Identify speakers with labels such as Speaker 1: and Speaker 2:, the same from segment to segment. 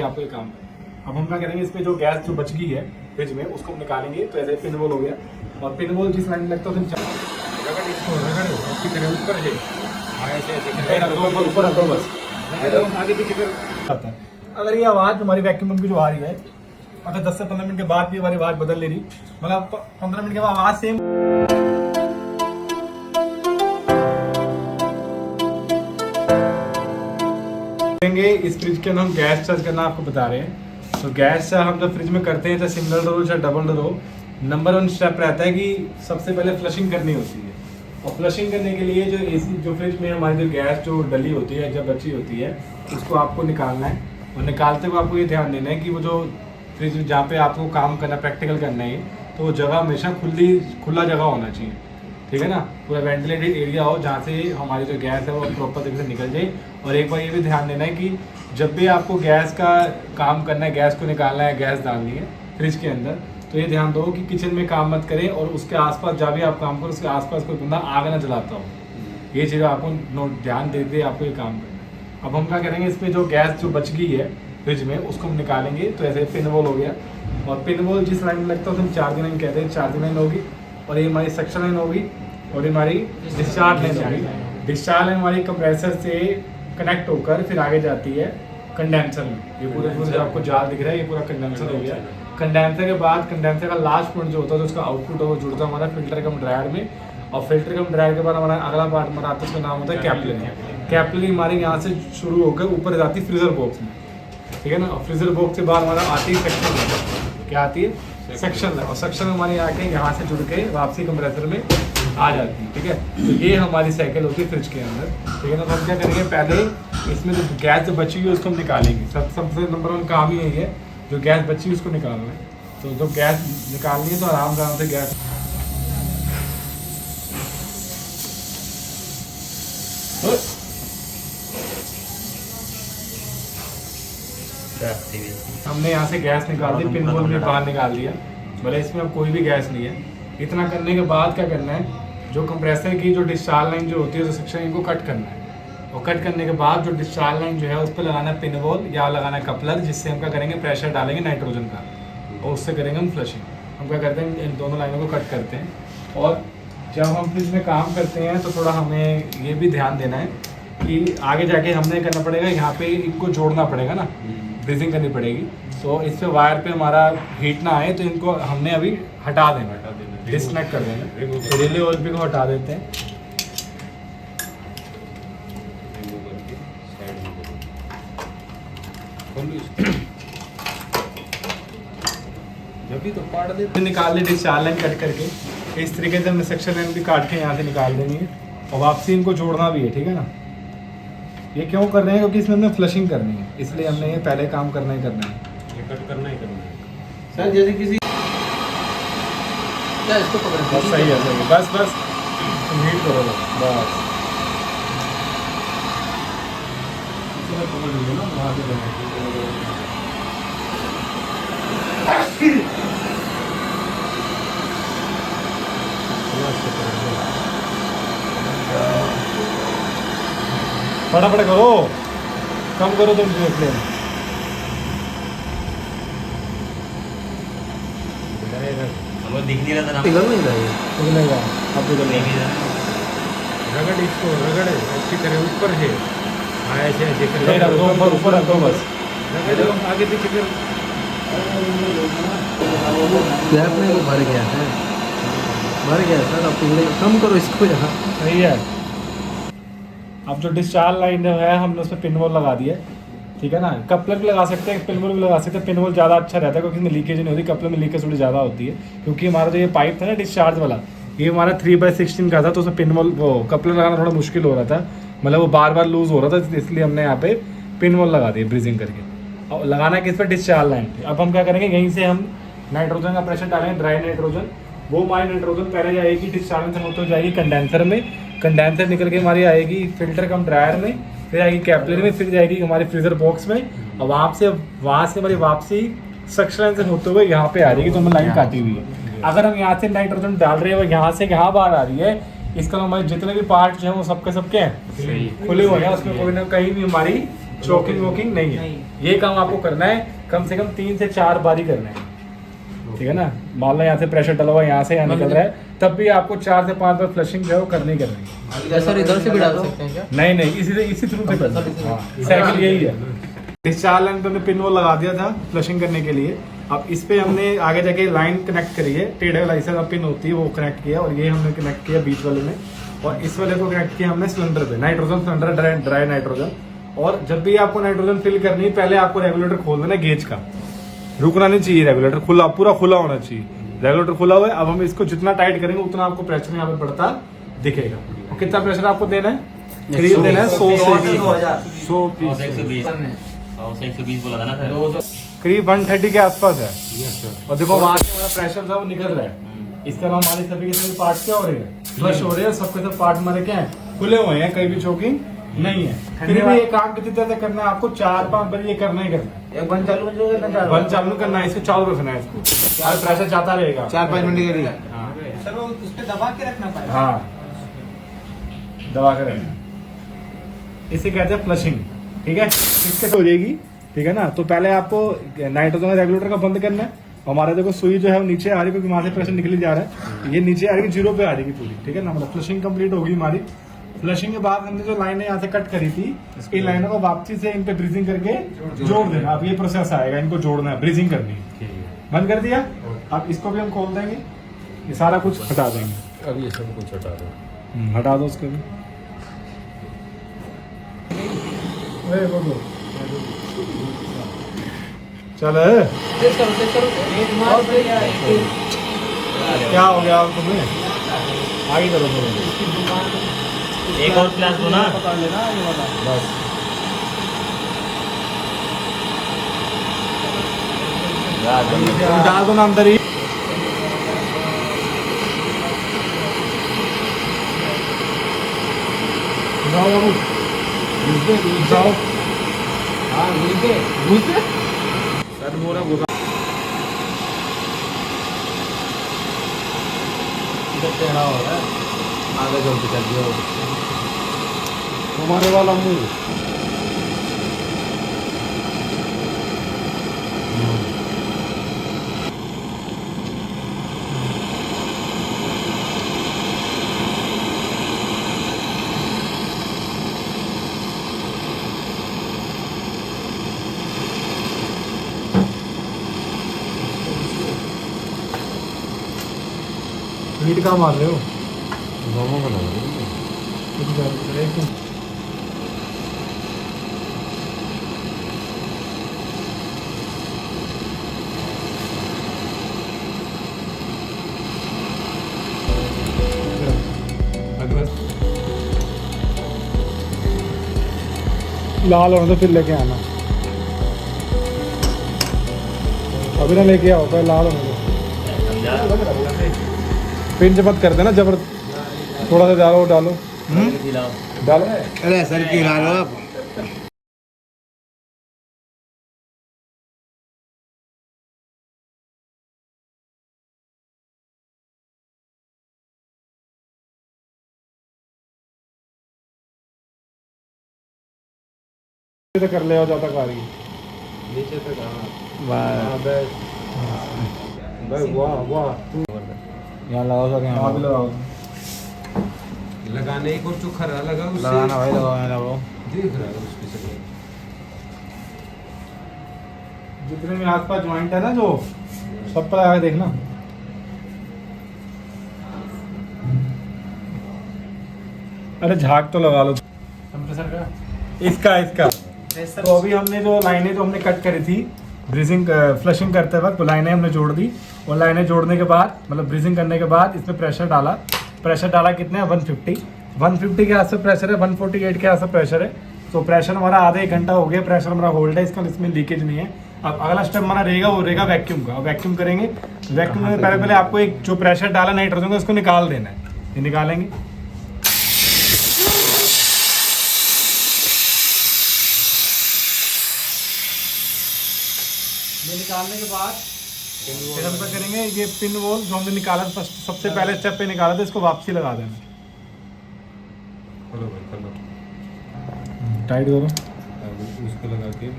Speaker 1: आपको ये काम है। अब हम क्या करेंगे, इस पे जो गैस जो बच गई है फ्रिज में उसको हम निकालेंगे। तो ऐसे पिन होल हो गया, और पिन होल जिस लाइन में लगता है ऊपर। अगर ये आवाज़ हमारी वैक्यूम पंप की जो आ रही है, अगर 10 से 15 मिनट के बाद भी हमारी आवाज़ बदल ले रही, मतलब 15 मिनट के बाद आवाज़ सेम इस फ्रिज के अंदर हम गैस चार्ज करना आपको बता रहे हैं। तो गैस हम जब फ्रिज में करते हैं, चाहे सिंगल डोर हो चाहे डबल डोर हो, नंबर 1 स्टेप रहता है कि सबसे पहले फ्लशिंग करनी होती है। और फ्लशिंग करने के लिए जो एसी जो फ्रिज में हमारी जो गैस जो डली होती है, जब बची होती है, उसको आपको निकालना है। और निकालते हुए आपको ये ध्यान देना है कि वो जो फ्रिज जहाँ पे आपको काम करना प्रैक्टिकल करना है, तो वो जगह हमेशा खुला जगह होना चाहिए, ठीक है ना। पूरा वेंटिलेटेड एरिया हो जहाँ से हमारी जो गैस है वो प्रॉपर तरीके से निकल जाए। और एक बार ये भी ध्यान देना है कि जब भी आपको गैस का काम करना है, गैस को निकालना है, गैस डालनी है फ्रिज के अंदर, तो ये ध्यान दो कि किचन में काम मत करें, और उसके आसपास जहाँ भी आप काम करो उसके आसपास कोई बंदा आग ना जलाता हो। ये चीज़ आपको ध्यान देते आपको ये काम करना है। अब हम क्या करेंगे, इस पर जो गैस जो बच गई है फ्रिज में उसको हम निकालेंगे। तो ऐसे पिन होल हो गया, और पिन होल जिस लाइन में लगता है उसमें चार्जिंग लाइन कहते हैं, चार्जिंग लाइन होगी। और ये हमारी सक्शन लाइन होगी, और ये हमारी डिस्चार्ज लाइन होगी। डिस्चार्ज लाइन हमारी कंप्रेसर से कनेक्ट होकर फिर आगे जाती है कंडेंसर में। ये पूरे जो आपको जाल दिख रहा है, ये पूरा कंडेंसर हो गया। कंडेंसर के बाद कंडेंसर का लास्ट पॉइंट जो होता है, जो उसका आउटपुट है, वो जुड़ता है हमारा फिल्टर कम ड्रायर में। और फिल्टर कम ड्रायर के बाद हमारा अगला पार्ट हमारा आता है, उसका नाम होता है कैपिलरी। कैपिलरी हमारी यहाँ से शुरू होकर ऊपर जाती है फ्रीजर बॉक्स में, ठीक है ना। और फ्रीजर बॉक्स के बाद हमारा आती है सेक्शन, क्या आती है सेक्शन। और सेक्शन हमारी आके यहाँ से जुड़ के वापसी कंप्रेसर में आ जाती है, ठीक है। तो ये हमारी साइकिल होती है फ्रिज के अंदर, ठीक है ना। तो हम क्या करेंगे, पहले इसमें जो गैस जो बची हुई है उसको हम निकालेंगे। सबसे नंबर 1 काम ही यही है, जो गैस बची हुई उसको निकालना है। तो जो गैस निकालनी है तो आराम से गैस हमने यहाँ से गैस निकाल दी, पिन होल में बाहर निकाल दिया। भले इसमें अब कोई भी गैस नहीं है। इतना करने के बाद क्या करना है, जो कंप्रेसर की जो डिस्चार्ज लाइन जो होती है, जो सेक्शन, इनको कट करना है। और कट करने के बाद जो डिस्चार्ज लाइन जो है उस पर लगाना है पिन होल या लगाना है कपलर, जिससे हम क्या करेंगे, प्रेशर डालेंगे नाइट्रोजन का, और उससे करेंगे हम फ्लशिंग। हम क्या करते हैं, इन दोनों लाइनों को कट करते हैं। और जब हम फ्रिज में काम करते हैं तो थोड़ा हमें ये भी ध्यान देना है कि आगे जाके हमने करना पड़ेगा, यहाँ पे इनको जोड़ना पड़ेगा ना, ब्रीजिंग करनी पड़ेगी। तो इस पे वायर पे हमारा हीट ना आए, तो इनको हमने अभी हटा देना, डिस्कनेक्ट कर देना। तो रिले ओएलपी को हटा देते हैं। जब भी तो काट देते, निकाल ले डिस्चार्ज लाइन कट करके। इस तरीके से हमने सेक्शन लाइन भी काट के यहाँ से निकाल देनी है, और वापसी इनको जोड़ना भी है, ठीक है ना। ये क्यों कर रहे हैं, क्योंकि इसमें हमने फ्लशिंग करनी है, इसलिए हमने ये पहले काम करना ही करना है,
Speaker 2: ये कट करना ही करना है।
Speaker 3: सर जैसे किसी क्या इसको पकड़,
Speaker 1: बस सही है, सही है। बस हीट करो बस।
Speaker 2: पकड़ लीजिए ना, वहाँ से
Speaker 1: फटाफट करो, कम करो तुम फ्लेम।
Speaker 2: हमें दिख नहीं रहा था,
Speaker 3: पिघल नहीं रहा है,
Speaker 1: पिघलेगा, अब पिघल
Speaker 2: नहीं रहा।
Speaker 1: रगड़ इसको, रगड़ अच्छी तरह ऊपर है। हाँ ऐसे ऐसे कर ऊपर रख दो बस, आगे पीछे कर।
Speaker 3: गैप में वो भर गया है, भर गया सर। अब पिघले, कम करो इसको यहाँ।
Speaker 1: सही है। अब जो डिस्चार्ज लाइन जो है हमने उसमें पिन होल लगा दिया, ठीक है ना। कपलर भी लगा सकते हैं, पिन होल भी लगा सकते हैं। पिन होल ज़्यादा अच्छा रहता है क्योंकि इसमें लीकेज नहीं होती, कपलर में लीकेज थोड़ी ज़्यादा होती है। क्योंकि हमारा जो ये पाइप था ना डिस्चार्ज वाला, ये हमारा 3/16 का था, तो उसमें पिन होल वो कपलर लगाना थोड़ा मुश्किल हो रहा था, मतलब वो बार बार लूज़ हो रहा था, इसलिए हमने यहाँ पे पिन होल लगा दिए ब्रीजिंग करके। और लगाना किस पर, डिस्चार्ज लाइन पे। अब हम क्या करेंगे, यहीं से हम नाइट्रोजन का प्रेशर डालेंगे, ड्राई नाइट्रोजन। वो हमारी नाइट्रोजन पहले जाएगी डिस्चार्ज से होते जाएगी कंडेंसर में, कंडेंसर निकल के हमारी आएगी फिल्टर कम ड्रायर में, फिर आएगी कैपिलरी में, फिर जाएगी हमारे फ्रीजर बॉक्स में। और वहाँ से हमारी वापसी सक्शन से होते हुए यहाँ पे आ रही है। तो हमें लाइन काटी हुई है। अगर हम यहाँ से नाइट्रोजन डाल रहे हैं और यहाँ से यहाँ बाहर आ रही है, इसका हमारे जितने भी पार्ट जो है वो सबके हैं खुले हुए हैं, उसमें कोई ना कहीं भी हमारी चोकिंग वोकिंग नहीं है। ये काम आपको करना है कम से कम 3 से 4 बार ही करना है, ठीक है ना। मान लो यहाँ से प्रेशर डला हुआ यहाँ से यहाँ निकल रहा है, तब भी आपको 4 से 5 बार फ्लशिंग जो है वो करनी ही करनी है।
Speaker 3: सर इधर से भी डाल सकते हैं क्या?
Speaker 1: नहीं इसी थ्रू से करना है। साइकिल यही है। इस 4 लाइन पे हमने पिन वो लगा दिया था फ्लशिंग करने के लिए। अब इस पे हमने आगे जाके लाइन कनेक्ट करी है, टेढ़े वाला ऐसा पिन होती है वो कनेक्ट किया, और ये हमने कनेक्ट किया बीच वाले में, और इस वाले को कनेक्ट किया हमने सिलेंडर पे, नाइट्रोजन सिलेंडर, ड्राई नाइट्रोजन। और जब भी आपको नाइट्रोजन फिल करनी है पहले आपको रेगुलेटर खोल देना गेज का, रुकना नहीं चाहिए, रेगुलेटर खुला पूरा खुला होना चाहिए। रेगुलेटर खुला हुआ है। अब हम इसको जितना टाइट करेंगे उतना आपको प्रेशर यहाँ पे बढ़ता दिखेगा। और कितना प्रेशर आपको देना है? करीब देना है 100 से
Speaker 4: 120 बोला था ना सर।
Speaker 1: करीब 130 के आसपास है। और देखो वहां से हमारा प्रेशर था वो निकल रहा है। इसके अलावा हमारे सभी के सभी पार्ट क्या हो रहे हैं? फ्लश हो रहे हैं। सबके सब पार्ट हमारे क्या है? खुले हुए हैं, कहीं भी चोकिंग नहीं है। फिर भी ये काम कितनी तरह से करना है आपको? 4-5 बार ये करना ही करना है।
Speaker 2: एक बंद
Speaker 1: चालू करना है, इसको चालू रखना है, इसको और प्रेशर जाता रहेगा
Speaker 2: 4-5 मिनट के लिए।
Speaker 1: हाँ
Speaker 2: सर वो उस पे दबा के रखना पड़ेगा।
Speaker 1: हाँ, दबा कर रखना। इसे कहते हैं फ्लशिंग, ठीक है। इसके हो जाएगी, ठीक है ना। तो पहले आपको नाइट्रोजन रेगुलेटर का बंद करना है। हमारा देखो सुई जो है वो नीचे आ रही है क्योंकि वहां से प्रेशर निकल जा रहा है। ये नीचे आ रही है, 0 पे आ रही है पूरी, ठीक है ना। मतलब फ्लशिंग कंप्लीट होगी हमारी। फ्लशिंग के बाद हमने जो लाइनें यहाँ से कट करी थी, इन लाइनों को वापसी से इन पे ब्रीजिंग करके जोड़ देना। अब ये प्रोसेस आएगा, इनको जोड़ना है, ब्रीजिंग करनी है। बंद कर दिया। अब इसको भी हम खोल देंगे, ये सारा कुछ हटा देंगे।
Speaker 3: अब ये सब कुछ हटा दो।
Speaker 1: हटा दो उसको भी। चल
Speaker 3: टेस्ट करो
Speaker 1: क्या हो गया आप तुम्हें? आगे करो थोड़ा।
Speaker 4: एक और क्लास दो ना।
Speaker 1: बस डाल दो ना अंदर ही। जाओ बाबू, जाओ।
Speaker 2: हाँ घुस दे।
Speaker 1: सर बोरा घुसा।
Speaker 3: इधर टेढ़ा हो रहा है, आगे जल्दी कर दियो।
Speaker 1: हमारे वाला मुंह हीट कहाँ मार रहे हो?
Speaker 3: दोनों को लगा
Speaker 1: लाल होने तो फिर लेके आना। अभी ना लेके आओ, पहले लाल होने दो। पिंच मत कर देना जबर, थोड़ा सा डालो डालो डालो।
Speaker 2: अरे सर की ला लो आप।
Speaker 1: तो कर ले आओ ज्यादा कारी।
Speaker 3: नीचे तक
Speaker 1: वाह वाह, यहाँ लगाओ सर, यहाँ भी लगाओ।
Speaker 2: लगाने एक और चोखा लगा उससे
Speaker 1: लगाना भाई, लगाओ यहाँ लगाओ।
Speaker 2: देख रहा है उसकी से।
Speaker 1: जितने भी आसपास ज्वाइंट है ना जो, सब पर आगे देखना। अरे झाग तो लगा लो कंप्रेसर का, इसका। तो अभी हमने जो लाइनें जो हमने कट करी थी ब्रीजिंग फ्लशिंग करते वक्त, लाइनें हमने जोड़ दी। और लाइनें जोड़ने के बाद मतलब ब्रीजिंग करने के बाद इसमें प्रेशर डाला कितने 150 के आसपास प्रेशर है, 148 के आसपास प्रेशर है। तो प्रेशर हमारा आधा 1 घंटा हो गया, प्रेशर हमारा होल्ड है इसका, इसमें लीकेज नहीं है। अब अगला स्टेप हमारा रहेगा, वो रहेगा वैक्यूम का। वैक्यूम करेंगे। वैक्यूम में पहले आपको एक जो प्रेशर डाला नाइट्रोजन का उसको निकाल देना है। ये निकालेंगे। ये निकालने के बाद फिर हम क्या करेंगे, ये पिन वोल जो हमने निकाला था सबसे पहले स्टेप पे निकाला था, इसको वापसी लगा देना। टाइट करो। सकती है।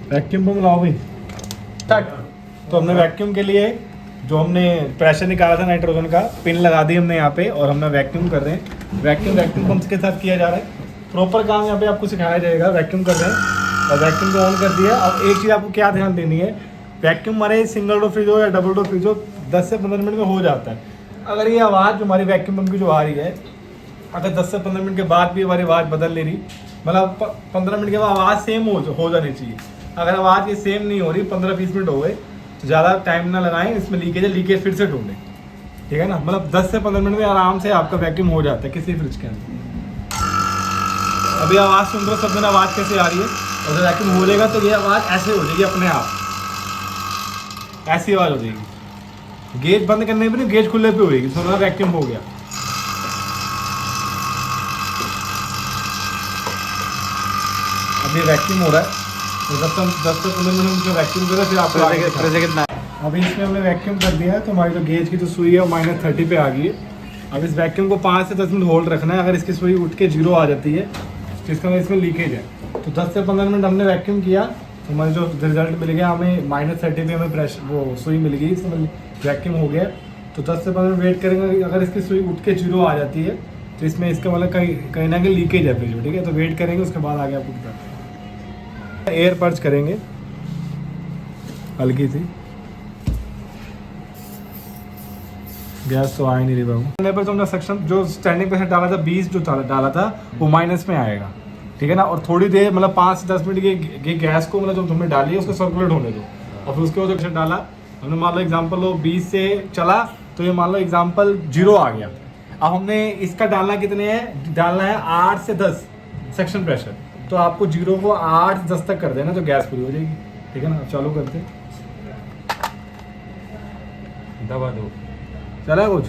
Speaker 1: वैक्यूम पंप लाओ भाई। तो हमने वैक्यूम के लिए जो हमने प्रेशर निकाला था नाइट्रोजन का, पिन लगा दी हमने यहाँ पे और हमने वैक्यूम कर रहे हैं। वैक्यूम पंप के साथ किया जा रहा है। प्रॉपर काम यहाँ पे आपको सिखाया जाएगा। वैक्यूम कर रहे हैं और वैक्यूम को ऑन कर दिया। अब एक चीज़ आपको क्या ध्यान देनी है, वैक्यूम हमारे सिंगल डोर फ्रिज हो या डबल डोर फ्रिज हो 10 से 15 मिनट में हो जाता है। अगर ये आवाज़ जो हमारी वैक्यूम पंप की जो आ रही है, अगर 10 से 15 मिनट के बाद भी हमारी आवाज़ बदल ले रही, मतलब 15 मिनट के बाद आवाज़ सेम हो जानी चाहिए। अगर आवाज़ ये सेम नहीं हो रही, 15-20 मिनट हो गए, तो ज़्यादा टाइम ना लगाएं, इसमें लीकेज फिर से ढूंढें, ठीक है ना। मतलब 10 से 15 मिनट में आराम से आपका वैक्यूम हो जाता है किसी फ्रिज के अंदर। अभी आवाज़ सुन रहे हो, सब दिन आवाज़ कैसे आ रही है, और जब वैक्यूम हो जाएगा तो ये आवाज़ ऐसे हो जाएगी अपने आप, ऐसी आवाज़ हो जाएगी। गेज बंद करने पर नहीं, गेज खुले पे होगी, सुना वैक्यूम हो गया। अभी वैक्यूम हो रहा है, तो 10 से 15 मिनट जो वैक्यूम कर रहा है, फिर आपको आगे दिखाते हैं। अभी इसमें हमने वैक्यूम कर दिया है, तो हमारी जो गेज की जो सुई है वो -30 पे आ गई है। अब इस वैक्यूम को 5 से 10 मिनट होल्ड रखना है। अगर इसकी सुई उठ के 0 आ जाती है तो इसका मतलब इसमें लीकेज है। तो 10 से 15 मिनट हमने वैक्यूम किया, तो हमारे जो रिजल्ट मिल गया, हमें -30 पे हमें प्रेशर वो सुई मिल गई, इसमें वैक्यूम हो गया। तो 10 से 15 मिनट वेट करेंगे। अगर इसकी सुई उठ के 0 आ जाती है तो इसमें इसका मतलब कहीं ना कहीं लीकेज है फ्रिज में, ठीक है। तो वेट करेंगे, उसके बाद आगे आपको बताते हैं। एयर पर्च करेंगे हल्की सी, गैस तो आ ही नहीं रही बाबू। पर तो हमने सेक्शन जो स्टैंडिंग प्रेशर डाला था 20 जो डाला था वो माइनस में आएगा, ठीक है ना। और थोड़ी देर मतलब 5 से 10 मिनट की गैस को मतलब जो तुमने डाली है उसको सर्कुलेट होने दो, और फिर उसके बाद जो प्रेशर डाला हमने, मान लो एग्जाम्पल लो 20 से चला, तो ये मान लो एग्जाम्पल 0 आ गया। अब हमने इसका डालना कितने है, डालना है 8 से 10 सेक्शन प्रेशर। तो आपको 0 को 8 10 तक कर देना, तो गैस पूरी हो जाएगी, ठीक है ना। चालू करते हैं,
Speaker 2: दबा दो।
Speaker 1: चला कुछ